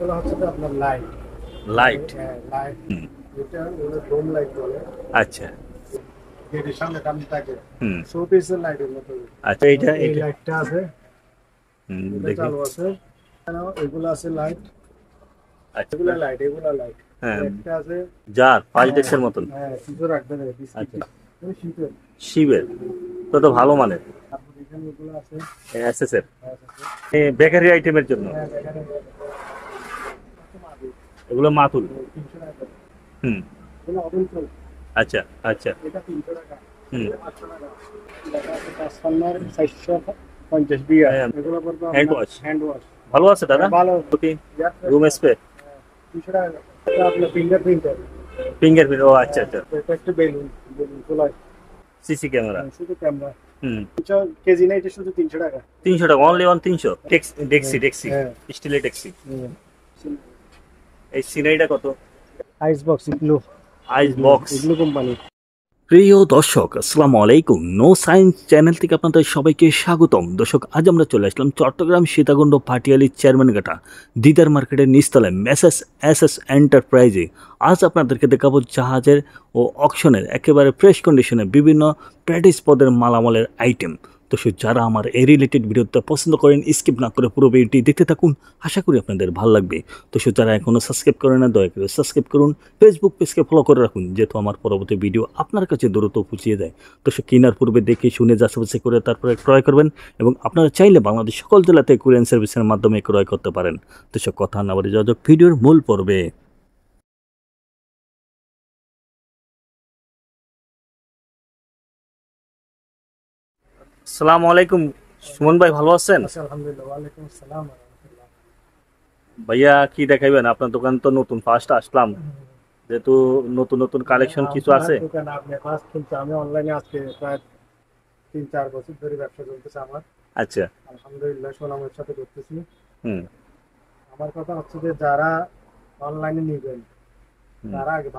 এগুলো হচ্ছে যে আপনার লাইট লাইট। হ্যাঁ লাইট। হুম। এটা হলো ডোম লাইট বলে। আচ্ছা। গেটের সামনে টানি থাকে, হুম। শো পিসের লাইটের মতো। আচ্ছা, এইটা এই এইটা লাইটটা আছে, এটা দেখি। চালু আছে। এগুলো আছে লাইট, আচ্ছা। এগুলা লাইট, এগুলা লাইট। হ্যাঁ, একটা আছে। জার ফার্স্ট হ্যাঁ ডেস্কের মতন। হ্যাঁ, শীতও রাখবেন বিস্কিট আচ্ছা। শীতের। শিবের তো ভালো মানের। তারপর এখানে এগুলো আছে। এসএসএর হ্যাঁ আছে। বেকারি আইটেমের জন্য। হ্যাঁ এখানে এগুলো মাতুল। 300 টাকা। হুম। এগুলো ওভেন চল। আচ্ছা আচ্ছা। এটা 300 টাকা। হুম। এটা 500 টাকা। এটা আছে 450 বিয়ার। এগুলো পড়বে হ্যান্ড আপনার ওয়াশ হ্যান্ড ওয়াশ। ভালো আছে দাদা? ভালো। ওকে। Room spray. 300 টাকা। এটা আপনার ফিঙ্গারপ্রিন্টার। ফিঙ্গারপ্রিন্ট, ও আচ্ছা আচ্ছা। এটা একটা বেলুন, বেলুন খোলা। CC camera. শুধু ক্যামেরা। হুম। 300 কেজি না, এটা শুধু 300 টাকা। 300 টাকা, অনলি অন 300। ডেক্সি হ্যাঁ ডেক্সি হ্যাঁ। স্টিলের ডেক্সি। হুম। এই সিনাইটা কত? Ice box igloo. Ice box. Igloo company. প্রিয় দর্শক, আসসালামু আলাইকুম। নো সায়েন্স চ্যানেল থেকে আপনাদের সবাইকে স্বাগতম। দর্শক, আজ আমরা চলে আসলাম চট্টগ্রাম সীতাকুণ্ড পাটিয়ালি চেয়ারম্যানঘাটা দিদার মার্কেটের নিচতলায় মেসেস এস এন্টারপ্রাইজে। আজ আপনাদেরকে দেখাবো জাহাজের ও অকশনের একেবারে ফ্রেশ কন্ডিশনে বিভিন্ন প্র্যাটিস পদের মালামালের আইটেম। দর্শক, যারা আমার এই রিলেটেড ভিডিওটা পছন্দ করেন, স্কিপ না করে পুরো ভিডিওটি দেখতে থাকুন, আশা করি আপনাদের ভালো লাগবে। দর্শক, যারা এখনও সাবস্ক্রাইব করেন না, দয়া করে সাবস্ক্রাইব করুন। ফেসবুক পেজকে ফলো করে রাখুন, যেহেতু আমার পরবর্তী ভিডিও আপনার কাছে দ্রুত পৌঁছিয়ে দেয়। দর্শক, কেনার পূর্বে দেখে শুনে যাচাই করে তারপরে ক্রয় করবেন, এবং আপনারা চাইলে বাংলাদেশ সকল জেলাতে কুরিয়ার সার্ভিসের মাধ্যমে ক্রয় করতে পারেন। দর্শক, কথা না বলে যাওয়া যাক ভিডিওর মূল পর্বে। আসসালামু আলাইকুম সুমন ভাই, ভালো আছেন? আচ্ছা আলহামদুলিল্লাহ। ওয়ালাইকুম আসসালাম ওয়া রাহমাতুল্লাহ। ভাইয়া, কি দেখাইবেন? আপনার দোকান তো নতুন ফার্স্ট আসলাম, যেহেতু নতুন নতুন কালেকশন কিছু আপনার আছে। দোকান আপনি ফার্স্ট, কিন্তু আমি অনলাইনে আজকে প্রায় 3-4 বছর ধরে ব্যবসা চলতেছে আমার। আচ্ছা। আলহামদুলিল্লাহ সুনামের সাথে করতেছি। হুম। আমার কথা হচ্ছে যে যারা অনলাইনে নিবেন, হুম। তারা আগে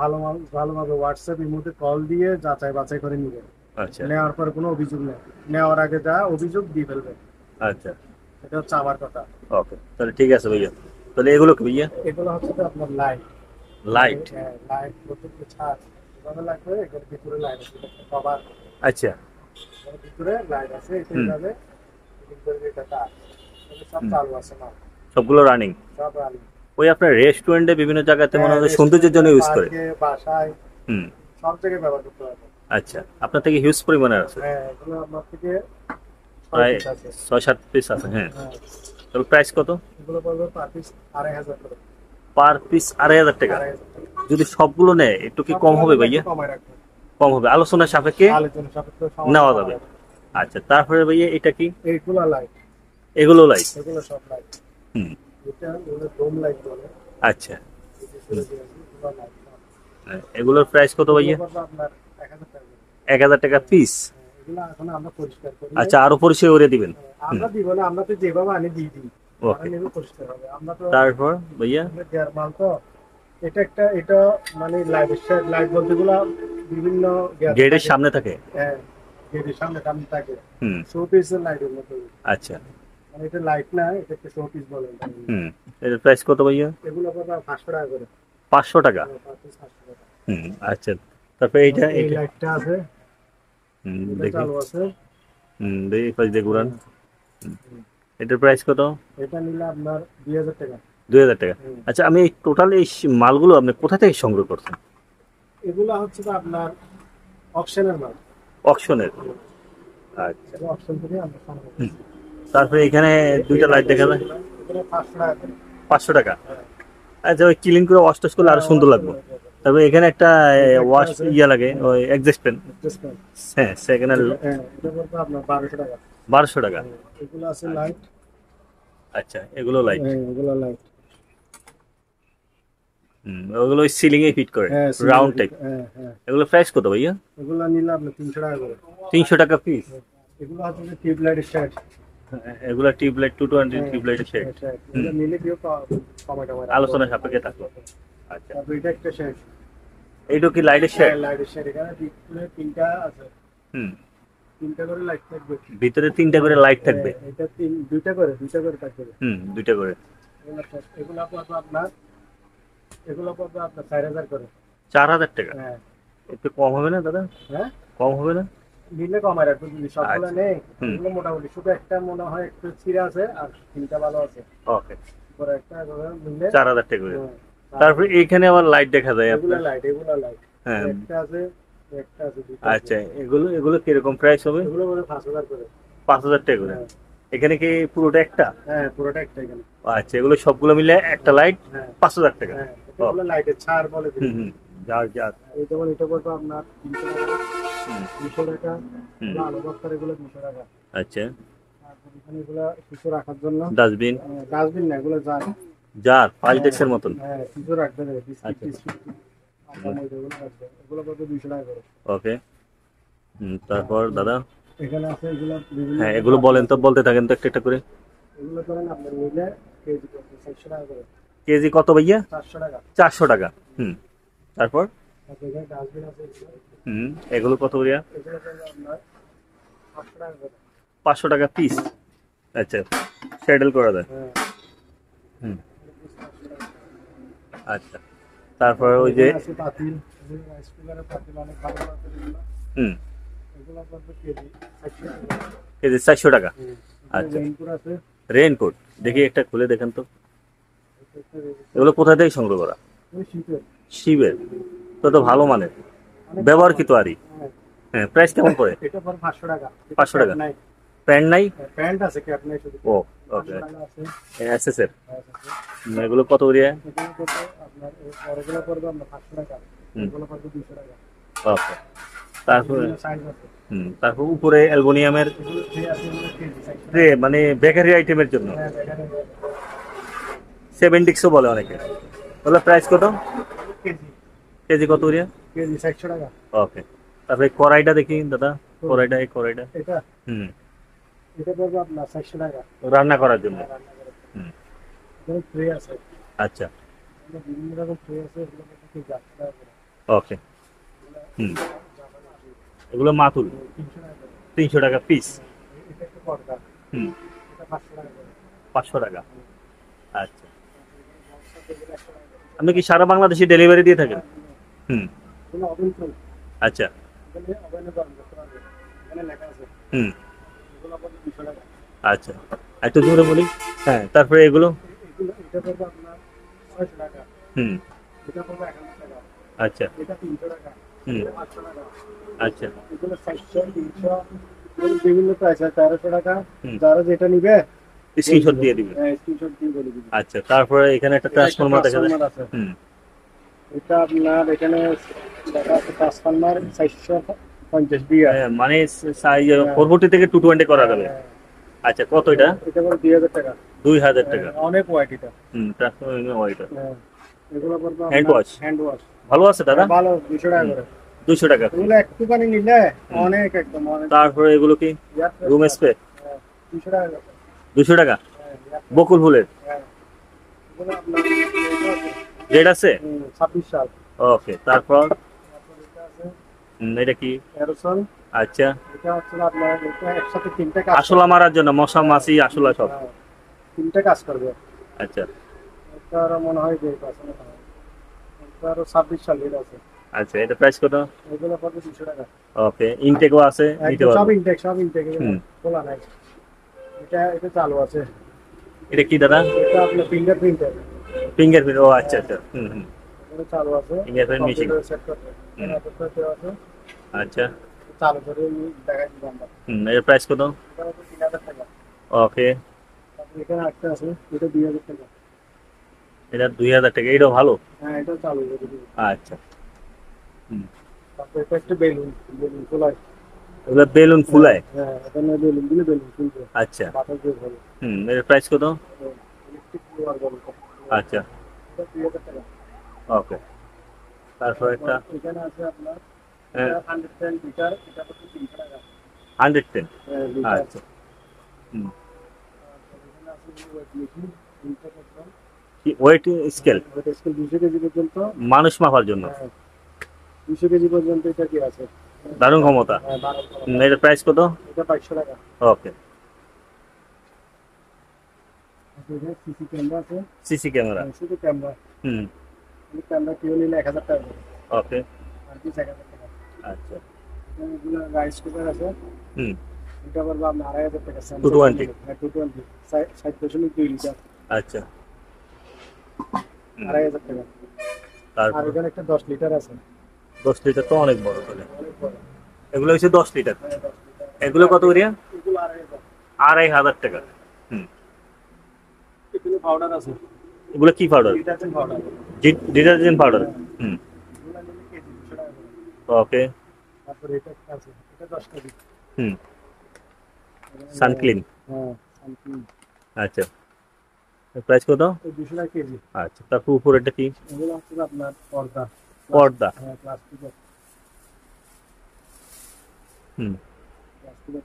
ভালোভাবে হোয়াটসঅ্যাপ ইমোতে কল দিয়ে যাচাই বাছাই করে নিবেন। আচ্ছা নেওয়ার পর কোনো অভিযোগ নেই, নেওয়ার আগে যা অভিযোগ দিয়ে ফেলবেন। আচ্ছা। এটা হচ্ছে আমার কথা। ওকে, তাহলে ঠিক আছে ভাইয়া। তাহলে এগুলো কি ভাইয়া? এগুলো হচ্ছে যে আপনার লাইট। লাইট। লাইট প্রত্যেকটা ছাদ এভাবে লাগবে। এটার ভিতরে লাইট আছে, এটা একটা কভার। আচ্ছা। এর ভিতরে লাইট আছে, এটা হুম। এইভাবে ফিটিং করে এটা তার। এটা সব হুম। চালু আছে না, সবগুলো রানিং। সব রানিং। ওই আপনার রেস্টুরেন্টে বিভিন্ন জায়গাতে মনে হ্যাঁ, হয় সৌন্দর্যের জন্য রেস্টুরেন্টে, ইউজ করে। পার্কে, বাসায় হুম। সব জায়গায় ব্যবহার করতে পারবেন। আচ্ছা, আপনার থেকে হিউজ পরিমাণে আছে। হ্যাঁ, এগুলো আমার থেকে 6 প্রায় পিস আছে। 6-7 পিস আছে। হ্যাঁ। হ্যাঁ, তাহলে প্রাইস কত? এগুলো পড়বে পার পিস 2500 করে। পার পিস 2500 টাকা। 2500 টাকা। যদি সবগুলো নেয় একটু কি কম হবে সবগুলো ভাইয়া? একটু কমায় রাখবেন। কম হবে, আলোচনার সাপেক্ষে আলোচনা সাপেক্ষে সামান্য নেওয়া কমায় যাবে। রাখবেন। আচ্ছা, তারপরে ভাইয়া এটা কি? এইগুলো লাইট, এগুলো লাইট। এগুলো সব লাইট। হুম। এটা ওগুলো ডোম লাইট বলে। আচ্ছা। এগুলো লাইট সব। এগুলোর প্রাইস কত এগুলো ভাইয়া? পড়বে আপনার 1000 টাকা করে। 1000 টাকা পিস। হ্যাঁ, এগুলো এখন আমরা পরিষ্কার করি নাই। আচ্ছা, আরো পরিচয় করে দিবেন। হুম। আমরা দিব না, আমরা তো যেভাবে আনি দিয়ে দিই। আমরা ওকে। নেবে পরিষ্কার হবে, আমরা তো তারপর ভাইয়া? দেয়ার মাল তো। এটা মানে লাইট বলতে গুলা বিভিন্ন গেটের সামনে থাকে। হ্যাঁ, গেটের সামনে টানি থাকে, হুম। শো পিসের লাইটের মতো। আচ্ছা। মানে এটা লাইট না, এটা একটা শো পিস বলে। হুম। এর প্রাইস কত ভাইয়া? এগুলো পড়বে 500 টাকা করে। 500 টাকা। পার পিস 500 টাকা। হুম। আচ্ছা, তারপরে এইটা এই এটা। লাইটটা আছে, হুম, এটা দেখি। চালু আছে। হুম, দেখি পাশ দিয়ে ঘুরান। হুম। এটার প্রাইস কত? এটা নিলে আপনার 2000 টাকা। 2000 টাকা। হুম। আচ্ছা, আমি টোটাল এই মালগুলো আপনি কোথা থেকে সংগ্রহ করছেন? এগুলো হচ্ছে যে আপনার অপশনের মাল। অকশনের। আচ্ছা। অপশন থেকে আমরা সংগ্রহ হুম। করছি। তারপরে এখানে এই দুইটা লাইট লাইট দেখা আছে, যায়। এগুলো 500 টাকা করে। 500 টাকা। হ্যাঁ। আচ্ছা, ওই ক্লিন করে ওয়াশ টোশ করলে আরো সুন্দর লাগবে। তারপরে এখানে একটা এটা একটা ওয়াশ আছে। ইয়া লাগে, ওই এক্সস্ট ফ্যান। Adjustment। হ্যাঁ, সেকেন্ড হ্যান্ড। হ্যাঁ, এটা পড়বে আপনার 1200 টাকা। 1200 টাকা। এগুলো আছে লাইট। আচ্ছা, এগুলো লাইট। হ্যাঁ, এগুলো লাইট। হুম, ওগুলো সিলিং এ ফিট করে, হ্যাঁ, রাউন্ড টাইপ। হ্যাঁ হ্যাঁ। এগুলো প্রাইস কত ভাইয়া? এগুলো নিলে আপনার 300 টাকা করে। 300 টাকা পিস। এগুলো হচ্ছে যে টিউব লাইটের সেট। এগুলো টিউবলাইট 220 হ্যাঁ, টিউবলাইটের শেড। সেট। হুম। এগুলো নিলে কেউ কমায় টমায় রাখবে। আলোচনা সাপেক্ষে থাকলো। আচ্ছা, তারপর এটা একটা সেট। এইটা কি লাইটের শেড? হ্যাঁ, লাইটের সেট। এখানে ভিতরে 3টা আছে। হুম। 3টা করে লাইট থাকবে। ভিতরে 3টা করে লাইট থাকবে। হ্যাঁ, এটা 2টা করে থাকবে। হুম, 2টা করে। এগুলো পড়বে আপনার 4,000 করে। 4,000 টাকা? হ্যাঁ। একটু কম হবে না দাদা? হ্যাঁ, কম হবে না? নিলে কমায় রাখবো, যদি সবগুলো আচ্ছা। নেই। হুম। এগুলো মোটামুটি শুধু একটা মনে হয় একটু ছিঁড়ে আছে, আর তিনটা ভালো আছে। ওকে, পরে একটা এভাবে নিলে 4,000 টাকা করে। হুম, তারপরে এইখানে আবার লাইট দেখা যায় এগুলা আপনার। লাইট, এগুলা লাইট। হ্যাঁ। একটা আছে, একটা আছে, দুটো আছে। আচ্ছা, এগুলো এগুলো কিরকম প্রাইস হবে? এগুলো বলে 5,000 করে। 5,000 টাকা করে। হ্যাঁ। এখানে কি পুরোটা একটা? হ্যাঁ, পুরোটা একটা এখানে। আচ্ছা, এগুলো সবগুলো মিলে একটা লাইট হ্যাঁ। 5,000 টাকা। হ্যাঁ, ও, এগুলো লাইটের ছাড় বলে দিই। হুম হুম, যার যার। এই যেমন এটা বলবো আপনার 300 টাকা, হুম 200 টাকা। হুম। এগুলো আলু ভর্তার, এগুলো 200 টাকা। আচ্ছা, তারপর এখানে এগুলো কিছু রাখার জন্য ডাস্টবিন। ডাস্টবিন না, এগুলো জার। জার 5 ডেক্সের মতন। হ্যাঁ, কিছু রাখতে হবে, বিস্কিট আচ্ছা। টিস্কিট, আটা ময়দা এগুলো রাখবে। এগুলো কত 200 টাকা করে। ওকে। তারপর দাদা? এখানে আছে এগুলো বিভিন্ন হ্যাঁ, এগুলো বলেন তো, বলতে থাকেন তো একটা একটা করে। এগুলো করেন আপনার নিলে কেজি করতে 400 টাকা করে। কেজি কত ভাইয়া? 400 টাকা। 400 টাকা। তারপর? তারপর এখানে ডাস্টবিন আছে এগুলো। এগুলো কত ভাইয়া? এগুলো করবে আপনার 500 টাকা করে। 500 টাকা পিস। আচ্ছা, স্যাডেল করা যায়। হ্যাঁ, হুম। পিস 500 টাকা। আচ্ছা, তারপর ওই যে এখানে আছে পাতিল, এগুলো রাইস কুকারের পাতিল, অনেক ভালো পাতিল এগুলো। হুম এগুলো করবে কেজি 400 টাকা। কেজি 400 টাকা। আচ্ছা। রেইনকোট আছে। রেইনকোট দেখি একটা খুলে দেখেন তো। এটা একটা রেইনকোট। এগুলো কোথা থেকে সংগ্রহ করা? ওই শীতের। শিবের? তো তো ভালো মানের, অনেক ব্যবহারকৃত আরই। হ্যাঁ, হ্যাঁ, প্রাইস কেমন পড়ে? এটা পর 500 টাকা। 500 টাকা। ক্যাপ নাই। প্যান্ট নাই? প্যান্ট আছে, ক্যাপ নাই শুধু। ও, 500 ওকে। টাকা আছে। এসএস এর। হ্যাঁ, আছে। এগুলো কত করে? এগুলো করবে আপনার, এই বড়গুলো করবে আপনার 500 টাকা। হুম। এগুলো করবে 200 টাকা। ওকে। তারপরে বিভিন্ন সাইজ আছে। তারপর উপরে অ্যালুমিনিয়ামের এগুলো ট্রে আছে, এগুলো কেজি 400 ট্রে, টাকা। মানে বেকারি আইটেমের জন্য। হ্যাঁ, এখানে 7ডিক্সও বলে অনেকে। ওগুলো প্রাইস কত? কেজি কেজি কত করে? কেজি 400 টাকা। ওকে। তারপরে কড়াইটা দেখি দাদা, কড়াইটা, এই কড়াইটা। এটা হুম এটা পড়বে আপনার 400 টাকা। রান্না করার জন্য। রান্না করে। হুম এখানে ট্রে আছে। আচ্ছা, এখানে বিভিন্ন রকম ট্রে আছে, এগুলো করবে কেজি 800 টাকা করে। ওকে। হুম জাপানি ট্রে, এগুলো মাতুল 300 টাকা করে। 300 টাকা পিস। এটা একটু পর্দা, হুম এটা 500 টাকা করে। 500 টাকা। আচ্ছা, এগুলো 100 টাকা করে। আপনি কি সারা বাংলাদেশে ডেলিভারি দিয়ে থাকেন? হুম এগুলো ওভেন ফ্রম, আচ্ছা। এখানে ওভেনে গরম করতে পারবে। এখানে লেখা আছে। হুম এগুলো পড়বে 200 টাকা। আচ্ছা, একটু জোরে বলি। হ্যাঁ, তারপরে এগুলো? এগুলো এটা পড়বে আপনার 600 টাকা। হুম এটা পড়বে 1000 টাকা। আচ্ছা। এটা 300 টাকা। হুম এটা 500 টাকা। আচ্ছা। এগুলো 400, 300, বিভিন্ন প্রাইস আছে, 1300 টাকা। হুম যারা যেটা নিবে স্ক্রিনশট দিয়ে দিবেন। হ্যাঁ, স্ক্রিনশট দিয়ে বলে দিবি। আচ্ছা, তারপরে এখানে একটা ট্রান্সফরমার দেখা যায়। ট্রান্সফরমার আছে। হুম এটা আপনার এখানে দেখা আছে ট্রান্সফরমার 450 বিয়ার। হ্যাঁ, মানে সাইজ 440 থেকে 220 করা যাবে। আচ্ছা, কত এটা? এটা পড়বে 2000 টাকা। 2000 টাকা। অনেক ওয়াইট এটা। ট্রান্সফরমার ওইটা। হ্যাঁ, এগুলো পড়বে হ্যান্ড ওয়াশ হ্যান্ড ওয়াশ। ভালো আছে দাদা? ভালো 200 টাকা করে। 200 টাকা। এগুলো একটুখানি নিলে অনেক, একদম অনেক। তারপরে এগুলো কি? রুম স্প্রে 200 টাকা করে। 200 টাকা। হ্যাঁ, বকুল ফুলের হ্যাঁ। এগুলো আপনার রেড আছে। 26 সাল। ওকে, তারপর তারপর এটা আছে এটা কি? অ্যারোসল। আচ্ছা, এটা হচ্ছে আপনার, এটা একসাথে তিনটে কাজ আসলা মারার জন্য, মশা মাছি আসলা সব। হ্যাঁ, তিনটে কাজ করবে। আচ্ছা এটা আরো মনে হয় যে এটা আছে না, এটা আরো 26 সাল এটা আছে। আচ্ছা, এটা প্রাইস কত? এগুলো পড়বে 200 টাকা। ওকে, ইনটেকও আছে, নিতে একদম সব পারবো। ইনটেক, সব ইনটেক। হুম। খোলা নাই। এটা এটা চালু আছে। এটা কি দাদা? এটা আপনার ফিঙ্গারপ্রিন্টার। ফিঙ্গারপ্রিন্ট, ও আচ্ছা আচ্ছা। হুম এটা চালু আছে। Fingerprint machine। কম্পিউটার সেট করতে। হুম। এটা করতে দেওয়া আছে। আচ্ছা। চালু করে দেখাই দিব আমরা। এর প্রাইস কত? এটা হচ্ছে 3000 টাকা। ওকে, তারপর এখানে একটা আছে, এটা 2000 টাকা। এটা 2000 টাকা। এটা ভালো। হ্যাঁ, এটা চালু করে দিব। আচ্ছা। হুম তারপর এটা একটা বেলুন, বেলুন ফুলায়। এগুলো বেলুন ফুলায়। হ্যাঁ, এখানে বেলুন দিলে বেলুন ফুলবে। আচ্ছা। বাতাস দিয়ে ভরে। এর প্রাইস কত? ইলেকট্রিক কুলার বলে। আচ্ছা, এটা 2000 টাকা। ওকে। তারপর একটা এখানে আছে আপনার হ্যাঁ, 110 লিটার, এটা হচ্ছে 300 টাকা। 110। লিটার। আচ্ছা। হুম তারপর এখানে আছে ওয়েট মেশিন, 300 পর্যন্ত। Weight scale, weight scale 200 KG পর্যন্ত। মানুষ মাপার জন্য। হ্যাঁ, 200 কেজি পর্যন্ত এটা কি আছে। দারুণ ক্ষমতা। হ্যাঁ, 12 এর প্রাইস কত? এটা 500 টাকা। ওকে। সিসি ক্যামেরা আছে, সিসি ক্যামেরা। শুধু ক্যামেরা। হুম। ক্যামেরা কেউ নিলে 1000 টাকা করে, ওকে। আর পিস 1000 টাকা। আচ্ছা। এগুলো রাইস কুকার আছে, হুম। এটা পড়বে আপনার 2500 টাকা। 220। 220 60.2 লিটার, আচ্ছা। হুম। 2500 টাকা। আর তারপর এখানে একটা 10 লিটার আছে, 10 লিটার তো অনেক বড় তাহলে। অনেক বড়। এগুলো হচ্ছে 10 লিটার। হ্যাঁ, 10 লিটার। এগুলো কত করে? এগুলো 2500। 2500 টাকা। হুম। এগুলো পাউডার আছে, এগুলো কি powder? Detergent powder. Detergent powder. হ্যাঁ, হুম। এগুলো নিলে কেজি 200 টাকা করে। ওকে। তারপরে এটা একটা আছে, এটা 10 কেজি। হুম। সানক্লিন। হ্যাঁ, সানক্লিন। আচ্ছা। প্রাইস কত? এই 200 টাকা কেজি। আচ্ছা, তারপর উপরেরটা কি? এগুলো হচ্ছে আপনার পর্দা। পর্দা। হ্যাঁ, প্লাস্টিকের হুম।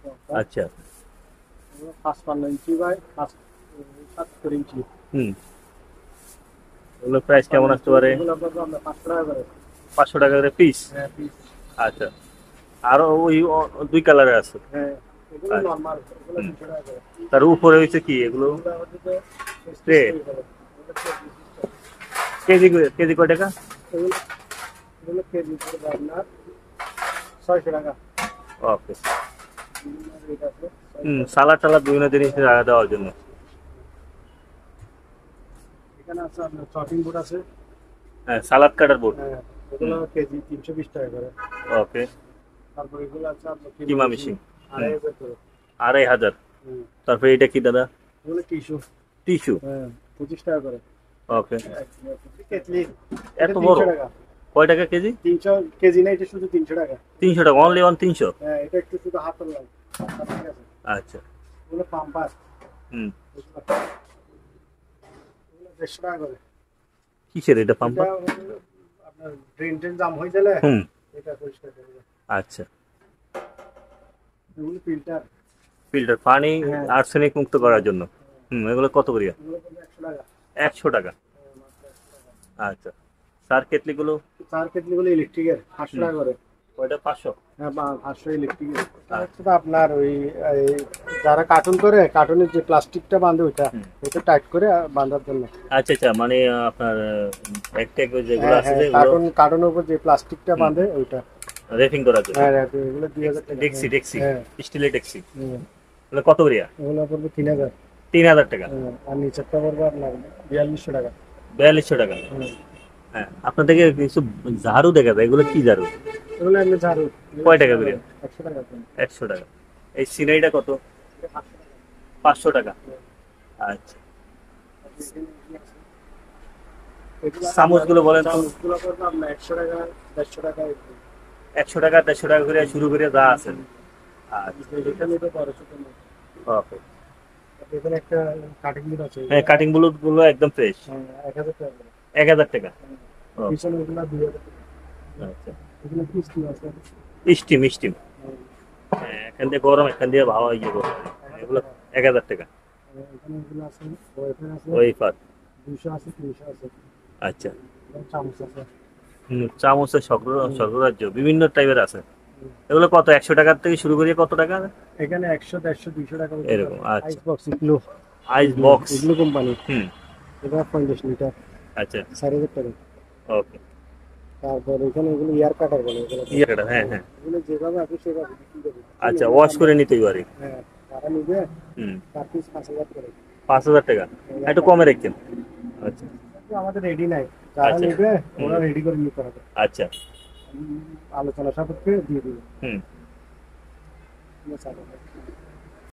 পর্দা। আচ্ছা। এগুলো 55 ইঞ্চি বাই 77 ইঞ্চি। হুম। এগুলো প্রাইস কেমন আসতে পারে? এগুলো পড়বে আপনার 500 টাকা করে। 500 টাকা করে পিস। হ্যাঁ, পিস। আচ্ছা। আরো ওই দুই কালারের আছে। হ্যাঁ, এগুলো আচ্ছা। নরমাল, এগুলো হুম। 200 টাকা করে। তার উপরে হচ্ছে কি এগুলো? এগুলো হচ্ছে যে Tray। এগুলো কেজি কেজি কয় টাকা? এগুলো এগুলো কেজি পড়বে আপনার 600 টাকা। ওকে। রেট আছে 600 হুম, টাকা। সালাদ টালাদ বিভিন্ন জিনিস দেওয়ার জন্য। এখানে আছে আপনার চপিং বোর্ড আছে। হ্যাঁ, সালাদ কাটার বোর্ড। হ্যাঁ, এগুলো কেজি 320 টাকা করে। ওকে। তারপর এগুলো আছে আপনার কিমা মেশিন। 2500 করে। 2500। হুম। তারপরে এটা কি দাদা? এগুলো টিস্যু। টিস্যু। হ্যাঁ, 25 টাকা করে। ওকে। কেটলি এত বড়? 300 টাকা। কয় টাকা কেজি? 300 কেজি না, এটা শুধু 300 টাকা। 300 টাকা, অনলি অন 300। হ্যাঁ, এটা একটু শুধু হাতের লাগে। ঠিক আছে। আচ্ছা। এগুলো পাম্পার। হুম। এগুলো 150 টাকা করে। কিসের এটা এটা পাম্পার? আপনার ড্রেন জাম হয়ে গেলে হুম। এটা পরিষ্কার করে দেয়। আচ্ছা। এগুলো ফিল্টার। ফিল্টার, পানি হ্যাঁ। আর্সেনিক মুক্ত করার জন্য। হুম, এগুলো কত করে? এগুলো পড়বে 100 টাকা। 100 টাকা। হ্যাঁ, মাত্র 100 টাকা। আচ্ছা। সার কেটলিগুলো? চার কেটলিগুলো ইলেকট্রিকের 500 টাকা করে। ওইটা 500। হ্যাঁ, 500 ইলেকট্রিকের। হচ্ছে তো আপনার ওই এই যারা কার্টুন করে, কার্টুনের যে প্লাস্টিকটা বাঁধে ওইটা, হুম। ওইটা টাইট করে বাঁধার জন্য। আচ্ছা আচ্ছা, মানে আপনার এক ট্যাগ যেগুলো হ্যাঁ, আছে হ্যাঁ, যেগুলো কার্টুনের উপর যে প্লাস্টিকটা বাঁধে ওইটা। রেফিং করার জন্য। হ্যাঁ, এগুলো 2000 টাকা। ডেক্সি ডেক্সি হ্যাঁ, স্টিলের ডেক্সি। হুম। এগুলো কত করে? এগুলো পড়বে 3000। 3000 টাকা। আর নিচেরটা পড়বে আপনার 4200 টাকা। 4200 টাকা। হুম। হ্যাঁ, আপনার থেকে কিছু ঝাড়ু দেখা যায়, এগুলো কি ঝাড়ু? এগুলো এমনি ঝাড়ু। কয় টাকা করে? 100 টাকা করে। 100 টাকা। এই সিনাইটা কত? 500 টাকা। আচ্ছা। চামচগুলো বলেন তো? চামচগুলো পড়বে আপনার 100 টাকা, 150 টাকা এরকম। 100 টাকা 150 টাকা করে শুরু করে যা আছে। আচ্ছা। এখানে তো 1200 টাকা। ওকে। এখানে একটা কাটিং বোর্ড আছে। হ্যাঁ, কাটিং ব্লুড গুলো একদম ফ্রেশ। হ্যাঁ, 1000 টাকা করে। 1000 টাকা। ও, পিছনে এগুলো 2000 টাকা। আচ্ছা। এগুলো কিস্তি আছে। Steam steam. হ্যাঁ, এখান দিয়ে গরম, এখান দিয়ে ভাবা ইয়ে গরম। এগুলো 1000 টাকা। এখানে এগুলো আছে, ওয়েফার আছে, ওই পার। 200 আছে, 300 আছে। আচ্ছা। এবং চামচ আছে। চামচের স্বর্গরাজ্য বিভিন্ন টাইপের আছে। এগুলো কত? 100 টাকার থেকে শুরু করে কত টাকা? এখানে 100, 150, 200 টাকা মতো এরকম। আছে। আচ্ছা। Ice box igloo. Ice box. Igloo company. হুম। এটা 50 লিটার, আচ্ছা। 4000 টাকা। ওকে। তারপর এখানে এগুলো এয়ার কাটার বলে এগুলো। ইয়েটা, হ্যাঁ হ্যাঁ। এগুলো যেভাবে আছে সেভাবে বিক্রি করবে। আচ্ছা, ওয়াশ করে নিতেই পারি। হ্যাঁ, তারা নিবে হুম। তার পিস 5000 করে। 5000 টাকা। একটু কমে রাখছেন। আচ্ছা কিন্তু আমাদের রেডি নাই, যারা আচ্ছা। নিবে ওরা রেডি করে নিতে হবে। আচ্ছা। আলোচনা সাপেক্ষে দিয়ে দিবে। হুম। ঠিক আছে।